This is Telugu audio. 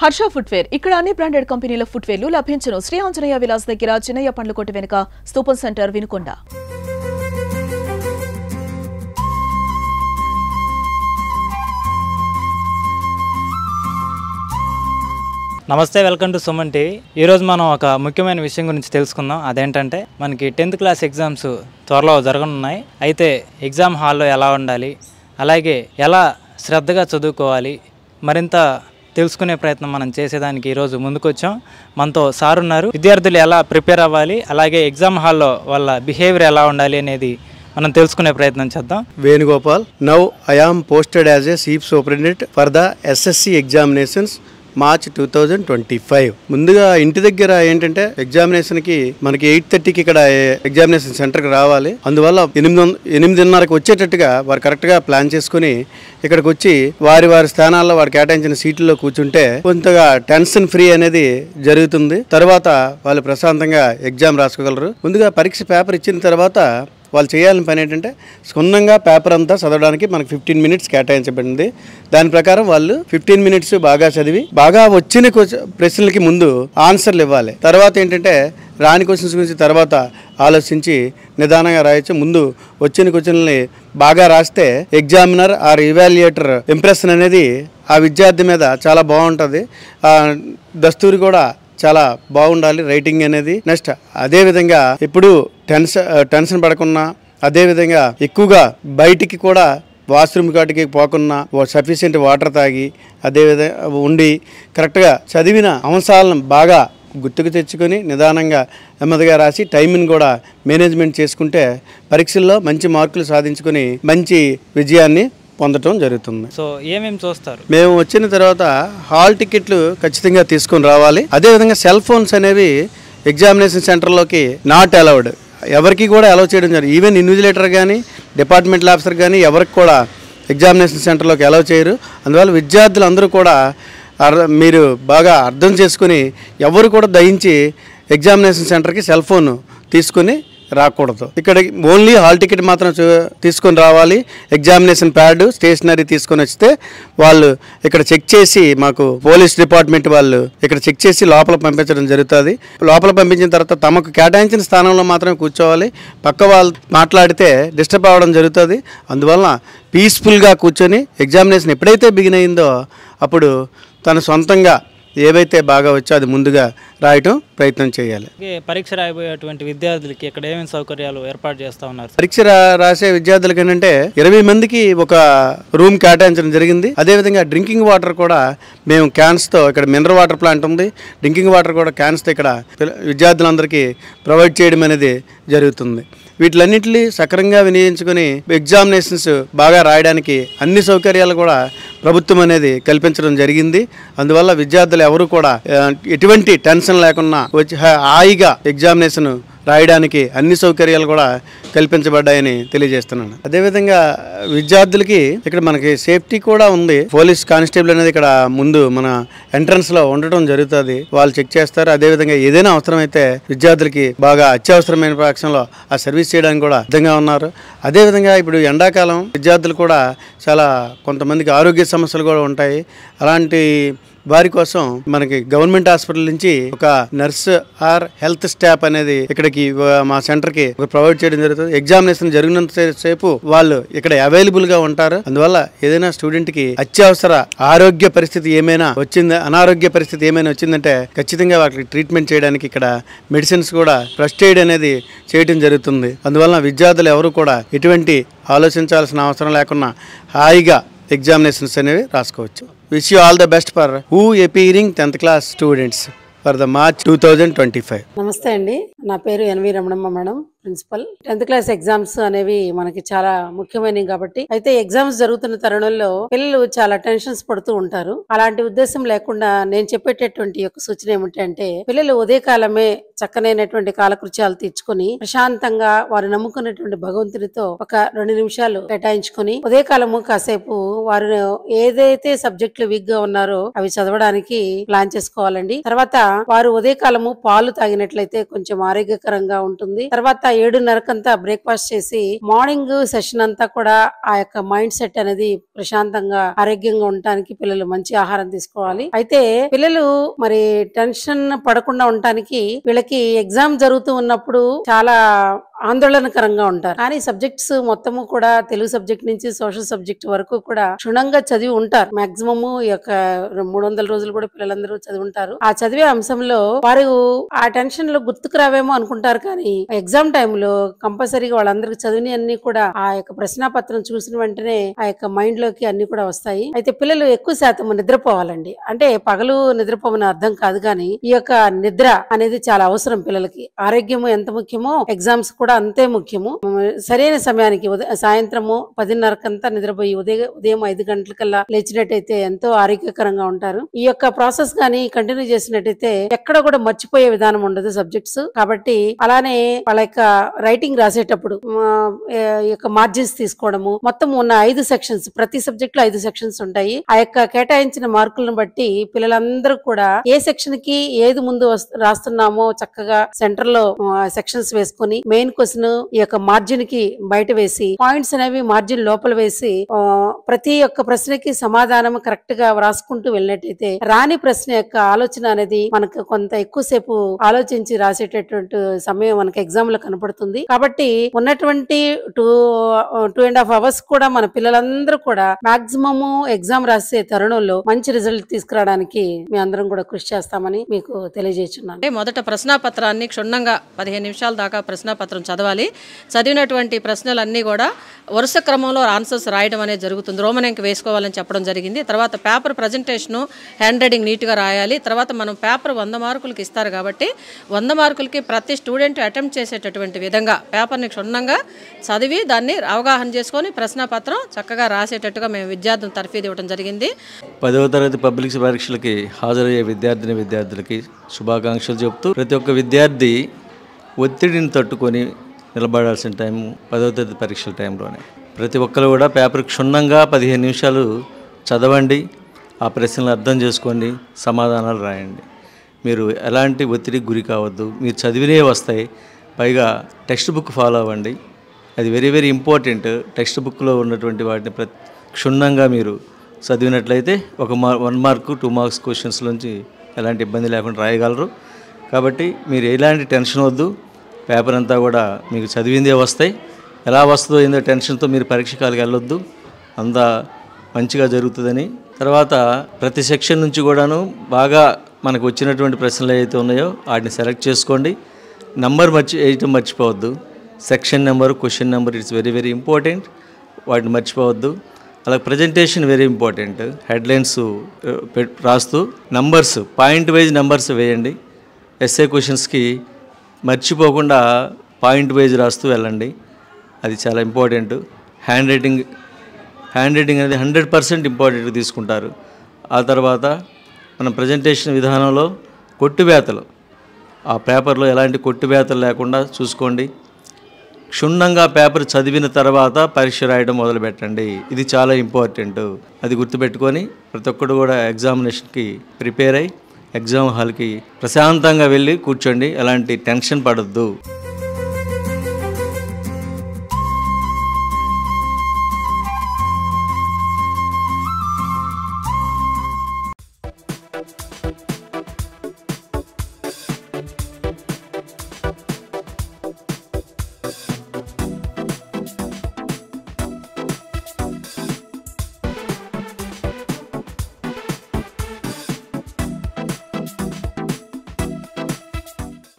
హర్ష ఫుట్వేర్ ఇక్కడ అన్ని బ్రాండెడ్ కంపెనీల ఫుట్వేర్లు లభించును. శ్రీ ఆంజనేయ విలాస్ దగ్గర చిన్నయ్య పండ్ల కొట్టు వెనుక స్తూపం సెంటర్ వినుకొండ. నమస్తే, వెల్కమ్ టు సుమన్ టీవీ. ఈరోజు మనం ఒక ముఖ్యమైన విషయం గురించి తెలుసుకుందాం. అదేంటంటే మనకి 10th క్లాస్ ఎగ్జామ్స్ త్వరలో జరగనున్నాయి. అయితే ఎగ్జామ్ హాల్లో ఎలా ఉండాలి, అలాగే ఎలా శ్రద్ధగా చదువుకోవాలి, మరింత తెలుసుకునే ప్రయత్నం మనం చేసేదానికి ఈరోజు ముందుకొచ్చాం. మనతో సార్ ఉన్నారు. విద్యార్థులు ఎలా ప్రిపేర్ అవ్వాలి, అలాగే ఎగ్జామ్ హాల్లో వాళ్ళ బిహేవియర్ ఎలా ఉండాలి అనేది మనం తెలుసుకునే ప్రయత్నం చేద్దాం. Venugopal, now I am posted as a chief superintendent for the SSC examinations March 2025. ముందుగా ఇంటి దగ్గర ఏంటంటే ఎగ్జామినేషన్కి మనకి 8:30కి ఇక్కడ ఎగ్జామినేషన్ సెంటర్కి రావాలి. అందువల్ల 8:30కి వచ్చేటట్టుగా వారు కరెక్ట్గా ప్లాన్ చేసుకుని ఇక్కడికి వచ్చి వారి స్థానాల్లో వారు కేటాయించిన సీట్లలో కూర్చుంటే కొంతగా టెన్షన్ ఫ్రీ అనేది జరుగుతుంది. తర్వాత వాళ్ళు ప్రశాంతంగా ఎగ్జామ్ రాసుకోగలరు. ముందుగా పరీక్ష పేపర్ ఇచ్చిన తర్వాత వాళ్ళు చేయాలని పని ఏంటంటే క్షుణ్ణంగా పేపర్ అంతా చదవడానికి మనకు 15 మినిట్స్ కేటాయించబడింది. దాని ప్రకారం వాళ్ళు 15 మినిట్స్ బాగా చదివి బాగా వచ్చిన ప్రశ్నలకి ముందు ఆన్సర్లు ఇవ్వాలి. తర్వాత ఏంటంటే రాని క్వశ్చన్స్ గురించి తర్వాత ఆలోచించి నిదానంగా రాయొచ్చు. ముందు వచ్చిన క్వశ్చన్లని బాగా రాస్తే ఎగ్జామినర్ ఆర్ ఇవాల్యుయేటర్ ఇంప్రెషన్ అనేది ఆ విద్యార్థి మీద చాలా బాగుంటుంది. దస్తూరి కూడా చాలా బాగుండాలి రైటింగ్ అనేది. నెక్స్ట్ అదేవిధంగా ఎప్పుడు టెన్షన్ పడకుండా, అదేవిధంగా ఎక్కువగా బయటికి కూడా వాష్రూమ్ కాటికి పోకుండా సఫిషియెంట్ వాటర్ తాగి అదేవిధంగా ఉండి కరెక్ట్గా చదివిన అంశాలను బాగా గుర్తుకు తెచ్చుకొని నిదానంగా నెమ్మదిగా రాసి టైంని కూడా మేనేజ్మెంట్ చేసుకుంటే పరీక్షల్లో మంచి మార్కులు సాధించుకొని మంచి విజయాన్ని పొందటం జరుగుతుంది. సో ఏమేమి చూస్తారు? మేము వచ్చిన తర్వాత హాల్ టికెట్లు ఖచ్చితంగా తీసుకొని రావాలి. అదేవిధంగా సెల్ ఫోన్స్ అనేవి ఎగ్జామినేషన్ సెంటర్లోకి నాట్ అలౌడ్, ఎవరికి కూడా అలౌ చేయడం జరిగింది. ఈవెన్ ఇన్విజిలేటర్ కానీ డిపార్ట్మెంటల్ ఆఫీసర్ కానీ ఎవరికి కూడా ఎగ్జామినేషన్ సెంటర్లోకి అలౌ చేయరు. అందువల్ల విద్యార్థులందరూ కూడా మీరు బాగా అర్థం చేసుకుని ఎవరు కూడా దయించి ఎగ్జామినేషన్ సెంటర్కి సెల్ ఫోన్ తీసుకుని రాకూడదు. ఇక్కడ ఓన్లీ హాల్ టికెట్ మాత్రం తీసుకొని రావాలి. ఎగ్జామినేషన్ ప్యాడ్, స్టేషనరీ తీసుకొని వస్తే వాళ్ళు ఇక్కడ చెక్ చేసి మాకు పోలీస్ డిపార్ట్మెంట్ వాళ్ళు ఇక్కడ చెక్ చేసి లోపల పంపించడం జరుగుతుంది. లోపల పంపించిన తర్వాత తమకు కేటాయించిన స్థానంలో మాత్రమే కూర్చోవాలి. పక్క వాళ్ళు మాట్లాడితే డిస్టర్బ్ అవ్వడం జరుగుతుంది. అందువలన పీస్ఫుల్గా కూర్చొని ఎగ్జామినేషన్ ఎప్పుడైతే బిగిన్ అయిందో అప్పుడు తను సొంతంగా ఏవైతే బాగా వచ్చో అది ముందుగా రాయటం ప్రయత్నం చేయాలి. పరీక్ష రాయబోయేటువంటి విద్యార్థులకి ఇక్కడ ఏమేమి సౌకర్యాలు ఏర్పాటు చేస్తూ ఉన్నారు? పరీక్ష రాసే విద్యార్థులకి ఏంటంటే 20 మందికి ఒక రూమ్ కేటాయించడం జరిగింది. అదేవిధంగా డ్రింకింగ్ వాటర్ కూడా మేము క్యాన్స్తో, ఇక్కడ మినరల్ వాటర్ ప్లాంట్ ఉంది, డ్రింకింగ్ వాటర్ కూడా క్యాన్స్తో ఇక్కడ విద్యార్థులందరికీ ప్రొవైడ్ చేయడం అనేది జరుగుతుంది. వీటిలన్నింటినీ సక్రమంగా వినియోగించుకొని ఎగ్జామినేషన్స్ బాగా రాయడానికి అన్ని సౌకర్యాలు కూడా ప్రభుత్వం అనేది కల్పించడం జరిగింది. అందువల్ల విద్యార్థులు ఎవరు కూడా ఎటువంటి టెన్షన్ లేకుండా వచ్చి హాయిగా ఎగ్జామినేషన్ రాయడానికి అన్ని సౌకర్యాలు కూడా కల్పించబడ్డాయని తెలియజేస్తున్నాను. అదేవిధంగా విద్యార్థులకి ఇక్కడ మనకి సేఫ్టీ కూడా ఉంది. పోలీస్ కానిస్టేబుల్ అనేది ఇక్కడ ముందు మన ఎంట్రన్స్ లో ఉండటం జరుగుతుంది. వాళ్ళు చెక్ చేస్తారు. అదేవిధంగా ఏదైనా అవసరమైతే విద్యార్థులకి బాగా అత్యవసరమైన పక్షంలో ఆ సర్వీస్ చేయడానికి కూడా సిద్ధంగా ఉన్నారు. అదేవిధంగా ఇప్పుడు ఎండాకాలం విద్యార్థులు కూడా చాలా కొంతమందికి ఆరోగ్య సమస్యలు కూడా ఉంటాయి. అలాంటి వారి కోసం మనకి గవర్నమెంట్ హాస్పిటల్ నుంచి ఒక నర్స్ ఆర్ హెల్త్ స్టాఫ్ అనేది ఇక్కడికి మా సెంటర్కి ప్రొవైడ్ చేయడం జరుగుతుంది. ఎగ్జామినేషన్ జరిగినంత సేపు వాళ్ళు ఇక్కడ అవైలబుల్ గా ఉంటారు. అందువల్ల ఏదైనా స్టూడెంట్ కి అత్యవసర ఆరోగ్య పరిస్థితి ఏమైనా వచ్చింది, అనారోగ్య పరిస్థితి ఏమైనా వచ్చిందంటే ఖచ్చితంగా వాటికి ట్రీట్మెంట్ చేయడానికి ఇక్కడ మెడిసిన్స్ కూడా ఫస్ట్ ఎయిడ్ అనేది చేయడం జరుగుతుంది. అందువల్ల విద్యార్థులు ఎవరు కూడా ఎటువంటి ఆలోచించాల్సిన అవసరం లేకుండా హాయిగా ఎగ్జామినేషన్స్ అనేవి రాసుకోవచ్చు. Wish you all the best for who appearing 10th class students for the March 2025. నమస్తే అండి, నా పేరు NV Ramanamma madam, principal. 10th class exams అనేవి మనకి చాలా ముఖ్యమైనవి కాబట్టి అయితే ఎగ్జామ్స్ జరుగుతున్న తరుణంలో పిల్లలు చాలా టెన్షన్స్ పడుతూ ఉంటారు. అలాంటి ఉద్దేశం లేకుండా నేను చెప్పేటటువంటి ఒక సూచన ఏమిటంటే పిల్లలు ఉదయకాలమే చక్కనైనటువంటి కాలకృత్యాలు తీర్చుకొని ప్రశాంతంగా వారు నమ్ముకున్నటువంటి భగవంతునితో ఒక 2 నిమిషాలు కేటాయించుకొని ఉదయకాలము కాసేపు వారు ఏదైతే సబ్జెక్టులు వీక్ గా ఉన్నారో అవి చదవడానికి ప్లాన్ చేసుకోవాలండి. తర్వాత వారు ఉదయకాలము పాలు తాగినట్లయితే కొంచెం ఆరోగ్యకరంగా ఉంటుంది. తర్వాత 7:30కంతా బ్రేక్ఫాస్ట్ చేసి మార్నింగ్ సెషన్ అంతా కూడా ఆ యొక్క మైండ్ సెట్ అనేది ప్రశాంతంగా ఆరోగ్యంగా ఉండటానికి పిల్లలు మంచి ఆహారం తీసుకోవాలి. అయితే పిల్లలు మరి టెన్షన్ పడకుండా ఉండటానికి వీళ్ళకి ఎగ్జామ్ జరుగుతూ ఉన్నప్పుడు చాలా ఆందోళనకరంగా ఉంటారు. కానీ సబ్జెక్ట్స్ మొత్తము కూడా తెలుగు సబ్జెక్ట్ నుంచి సోషల్ సబ్జెక్ట్ వరకు కూడా క్షుణ్ణంగా చదివి ఉంటారు. మాక్సిమము ఈ యొక్క 300 రోజులు కూడా పిల్లలందరూ చదివి ఉంటారు. ఆ చదివే అంశంలో వారు ఆ టెన్షన్ లో గుర్తుకు రావేమో అనుకుంటారు. కానీ ఎగ్జామ్ టైంలో కంపల్సరీగా వాళ్ళందరికి చదివిన అన్ని కూడా ఆ యొక్క ప్రశ్నాపత్రం చూసిన వెంటనే ఆ యొక్క మైండ్ లోకి అన్ని కూడా వస్తాయి. అయితే పిల్లలు ఎక్కువ శాతం నిద్రపోవాలండి. అంటే పగలు నిద్రపోవని అర్థం కాదు, కానీ ఈ యొక్క నిద్ర అనేది చాలా అవసరం పిల్లలకి. ఆరోగ్యము ఎంత ముఖ్యమో ఎగ్జామ్స్ కూడా అంతే ముఖ్యము. సరైన సమయానికి సాయంత్రము 10:30కంతా నిద్రపోయి ఉదయం 5 గంటలకల్లా లేచినట్టయితే ఎంతో ఆరోగ్యకరంగా ఉంటారు. ఈ యొక్క ప్రాసెస్ గానీ కంటిన్యూ చేసినట్టయితే ఎక్కడ కూడా మర్చిపోయే విధానం ఉండదు సబ్జెక్ట్స్. కాబట్టి అలానే వాళ్ళ యొక్క రైటింగ్ రాసేటప్పుడు ఈ యొక్క మార్జిన్స్ తీసుకోవడము, మొత్తం ఉన్న 5 సెక్షన్స్, ప్రతి సబ్జెక్ట్ లో 5 సెక్షన్స్ ఉంటాయి. ఆ యొక్క కేటాయించిన మార్కులను బట్టి పిల్లలందరూ కూడా ఏ సెక్షన్ కి ఏది ముందు రాస్తున్నామో చక్కగా సెంటర్ లో సెక్షన్స్ వేసుకుని మెయిన్ క్వశ్చన్ ఈ యొక్క మార్జిన్ కి బయట వేసి పాయింట్స్ అనేవి మార్జిన్ లోపల వేసి ప్రతి ఒక్క ప్రశ్నకి సమాధానం కరెక్ట్ గా రాసుకుంటూ వెళ్ళినట్టయితే రాని ప్రశ్న యొక్క ఆలోచన అనేది మనకు కొంత ఎక్కువసేపు ఆలోచించి రాసేటటువంటి సమయం మనకి ఎగ్జామ్ లో కనపడుతుంది. కాబట్టి ఉన్నటువంటి 2.5 hours కూడా మన పిల్లలందరూ కూడా మాక్సిమం ఎగ్జామ్ రాసే తరుణంలో మంచి రిజల్ట్ తీసుకురావడానికి మీ అందరం కూడా కృషి చేస్తామని మీకు తెలియజేస్తున్నాను. మొదట ప్రశ్నాపత్రాన్ని క్షుణ్ణంగా 15 నిమిషాల దాకా ప్రశ్నాపత్రం చదవాలి. చదివినటువంటి ప్రశ్నలన్నీ కూడా వరుస క్రమంలో ఆన్సర్స్ రాయడం అనేది జరుగుతుంది. రోమన్ అంకె వేసుకోవాలని చెప్పడం జరిగింది. తర్వాత పేపర్ ప్రజెంటేషను, హ్యాండ్ రైటింగ్ నీట్గా రాయాలి. తర్వాత మనం పేపర్ 100 మార్కులకి ఇస్తారు కాబట్టి 100 మార్కులకి ప్రతి స్టూడెంట్ అటెంప్ట్ చేసేటటువంటి విధంగా పేపర్ని క్షుణ్ణంగా చదివి దాన్ని అవగాహన చేసుకొని ప్రశ్నాపత్రం చక్కగా రాసేటట్టుగా మేము విద్యార్థులను తర్ఫీదు ఇవ్వడం జరిగింది. 10వ తరగతి పబ్లిక్ పరీక్షలకి హాజరయ్యే విద్యార్థులకి శుభాకాంక్షలు చెప్తూ ప్రతి ఒక్క విద్యార్థి ఒత్తిడిని తట్టుకొని నిలబడాల్సిన టైం 10వ తరగతి పరీక్షల టైంలోనే. ప్రతి ఒక్కరు కూడా పేపర్ క్షుణ్ణంగా 15 నిమిషాలు చదవండి, ఆ ప్రశ్నలు అర్థం చేసుకోండి, సమాధానాలు రాయండి. మీరు ఎలాంటి ఒత్తిడికి గురి కావద్దు. మీరు చదివినే వస్తాయి. పైగా టెక్స్ట్ బుక్ ఫాలో అవ్వండి. అది వెరీ వెరీ ఇంపార్టెంట్. టెక్స్ట్ బుక్లో ఉన్నటువంటి వాటిని క్షుణ్ణంగా మీరు చదివినట్లయితే 1 మార్కు 2 మార్క్స్ క్వశ్చన్స్ నుంచి ఎలాంటి ఇబ్బంది లేకుండా రాయగలరు. కాబట్టి మీరు ఎలాంటి టెన్షన్ వద్దు. పేపర్ అంతా కూడా మీకు చదివిందే వస్తాయి. ఎలా వస్తుందో ఏందో టెన్షన్తో మీరు పరీక్షకాలకు వెళ్ళొద్దు. అంతా మంచిగా జరుగుతుందని. తర్వాత ప్రతి సెక్షన్ నుంచి కూడాను బాగా మనకు వచ్చినటువంటి ప్రశ్నలు ఏవైతే ఉన్నాయో వాటిని సెలెక్ట్ చేసుకోండి. నంబర్ వేయటం మర్చిపోవద్దు. Section number, question number it's very very important. వాటిని మర్చిపోవద్దు. అలాగే ప్రజెంటేషన్ వెరీ ఇంపార్టెంట్. హెడ్లైన్స్ రాస్తూ నంబర్స్, పాయింట్ వైజ్ నంబర్స్ వేయండి. ఎస్ఏ క్వశ్చన్స్కి మర్చిపోకుండా పాయింట్ వైజ్ రాస్తూ వెళ్ళండి. అది చాలా ఇంపార్టెంట్. హ్యాండ్ రైటింగ్ అనేది 100% ఇంపార్టెంట్ తీసుకుంటారు. ఆ తర్వాత మనం ప్రజెంటేషన్ విధానంలో కొట్టువేతలు, ఆ పేపర్లో ఎలాంటి కొట్టువేతలు లేకుండా చూసుకోండి. క్షుణ్ణంగా పేపర్ చదివిన తర్వాత పరీక్ష రాయడం మొదలుపెట్టండి. ఇది చాలా ఇంపార్టెంట్. అది గుర్తుపెట్టుకొని ప్రతి ఒక్కరు కూడా ఎగ్జామినేషన్కి ప్రిపేర్ అయ్యి ఎగ్జామ్ హాల్కి ప్రశాంతంగా వెళ్ళి కూర్చోండి. ఎలాంటి టెన్షన్ పడొద్దు.